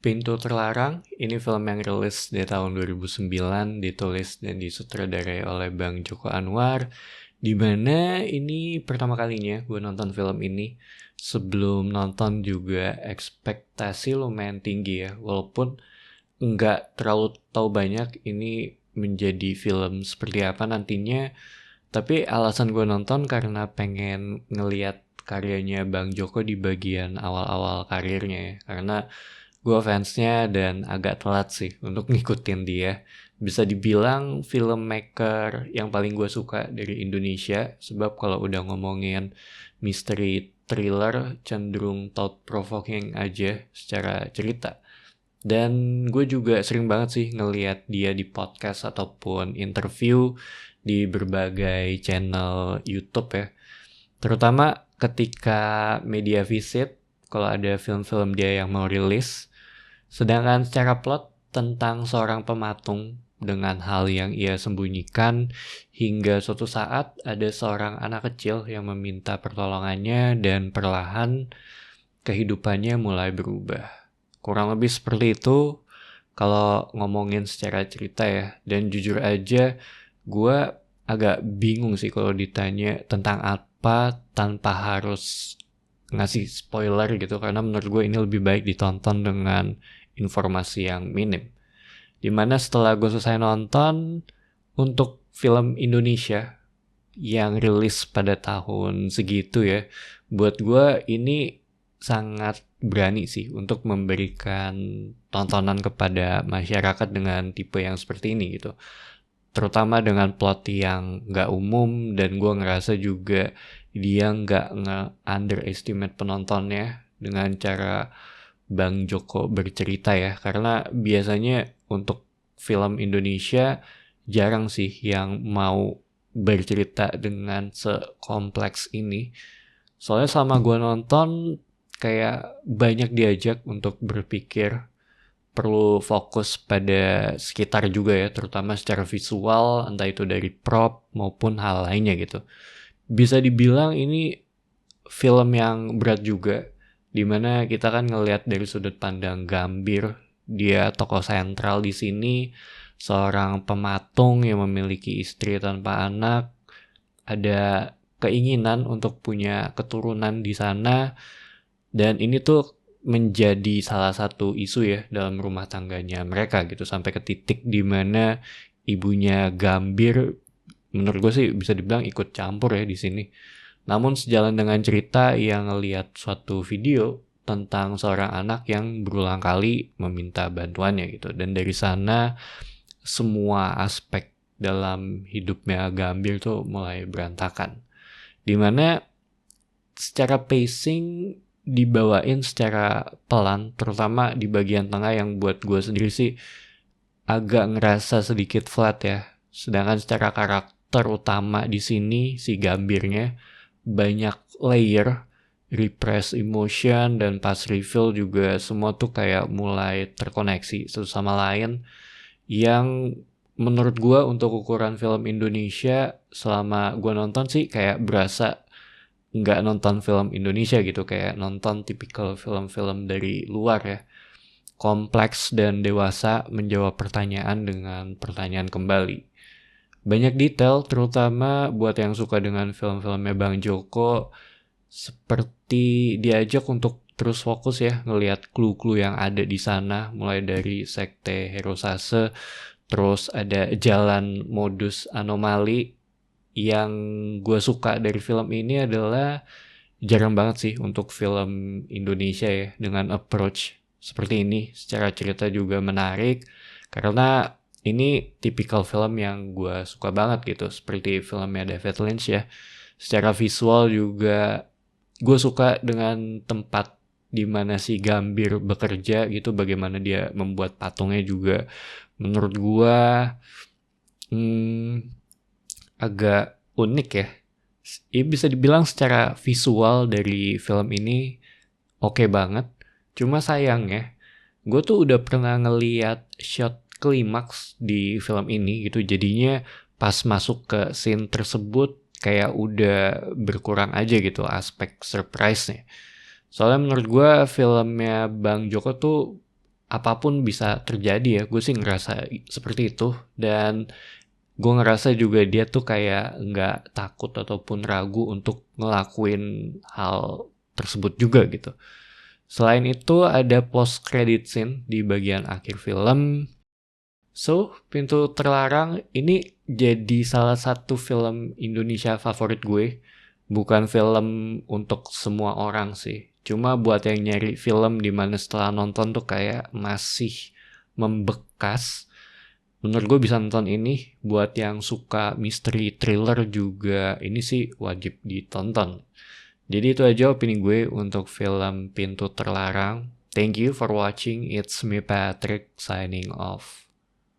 Pintu Terlarang, ini film yang rilis di tahun 2009, ditulis dan disutradarai oleh Bang Joko Anwar, di mana ini pertama kalinya gue nonton film ini. Sebelum nonton juga ekspektasi lumayan tinggi ya, walaupun nggak terlalu tahu banyak ini menjadi film seperti apa nantinya. Tapi alasan gue nonton karena pengen ngeliat karyanya Bang Joko di bagian awal-awal karirnya ya. Karena gue fansnya dan agak telat sih untuk ngikutin dia. Bisa dibilang filmmaker yang paling gue suka dari Indonesia. Sebab kalau udah ngomongin mystery thriller cenderung thought-provoking aja secara cerita. Dan gue juga sering banget sih ngeliat dia di podcast ataupun interview di berbagai channel YouTube ya. Terutama ketika media visit, kalau ada film-film dia yang mau rilis. Sedangkan secara plot tentang seorang pematung dengan hal yang ia sembunyikan hingga suatu saat ada seorang anak kecil yang meminta pertolongannya dan perlahan kehidupannya mulai berubah. Kurang lebih seperti itu kalau ngomongin secara cerita ya. Dan jujur aja gue agak bingung sih kalau ditanya tentang apa tanpa harus ngasih spoiler gitu. Karena menurut gue ini lebih baik ditonton dengan informasi yang minim. Dimana setelah gue selesai nonton, untuk film Indonesia yang rilis pada tahun segitu ya, buat gue ini sangat berani sih untuk memberikan tontonan kepada masyarakat dengan tipe yang seperti ini gitu. Terutama dengan plot yang gak umum, dan gue ngerasa juga dia gak nge-underestimate penontonnya dengan cara Bang Joko bercerita ya. Karena biasanya untuk film Indonesia jarang sih yang mau bercerita dengan sekompleks ini. Soalnya selama gue nonton kayak banyak diajak untuk berpikir, perlu fokus pada sekitar juga ya, terutama secara visual, entah itu dari prop maupun hal lainnya gitu. Bisa dibilang ini film yang berat juga, dimana kita kan ngelihat dari sudut pandang Gambir, dia tokoh sentral di sini, seorang pematung yang memiliki istri tanpa anak, ada keinginan untuk punya keturunan di sana, dan ini tuh menjadi salah satu isu ya dalam rumah tangganya mereka gitu, sampai ke titik dimana ibunya Gambir menurut gue sih bisa dibilang ikut campur ya di sini. Namun sejalan dengan cerita yang ngelihat suatu video tentang seorang anak yang berulang kali meminta bantuannya gitu, dan dari sana semua aspek dalam hidupnya Gambir tuh mulai berantakan. Dimana secara pacing dibawain secara pelan, terutama di bagian tengah yang buat gue sendiri sih agak ngerasa sedikit flat ya. Sedangkan secara karakter utama di sini si Gambirnya banyak layer, repress emotion, dan pas reveal juga semua tuh kayak mulai terkoneksi satu sama lain, yang menurut gue untuk ukuran film Indonesia selama gue nonton sih kayak berasa nggak nonton film Indonesia gitu, kayak nonton tipikal film-film dari luar ya. Kompleks dan dewasa menjawab pertanyaan dengan pertanyaan kembali. Banyak detail, terutama buat yang suka dengan film-filmnya Bang Joko, seperti diajak untuk terus fokus ya, ngelihat clue-clue yang ada di sana, mulai dari sekte Herosase, terus ada jalan modus anomali. Yang gue suka dari film ini adalah jarang banget sih untuk film Indonesia ya dengan approach seperti ini. Secara cerita juga menarik, karena ini tipikal film yang gue suka banget gitu, seperti filmnya David Lynch ya. Secara visual juga gue suka dengan tempat di mana si Gambir bekerja gitu, bagaimana dia membuat patungnya juga menurut gue agak unik ya. Ya bisa dibilang secara visual dari film ini oke banget. Cuma sayang ya, gue tuh udah pernah ngeliat shot klimaks di film ini gitu, jadinya pas masuk ke scene tersebut kayak udah berkurang aja gitu aspek surprise-nya. Soalnya menurut gue filmnya Bang Joko tuh apapun bisa terjadi ya, gue sih ngerasa seperti itu. Dan gue ngerasa juga dia tuh kayak nggak takut ataupun ragu untuk ngelakuin hal tersebut juga gitu. Selain itu ada post credit scene di bagian akhir film. So, Pintu Terlarang ini jadi salah satu film Indonesia favorit gue. Bukan film untuk semua orang sih. Cuma buat yang nyari film dimana setelah nonton tuh kayak masih membekas. Menurut gue bisa nonton ini. Buat yang suka misteri thriller juga ini sih wajib ditonton. Jadi itu aja opini gue untuk film Pintu Terlarang. Thank you for watching. It's me Patrick signing off.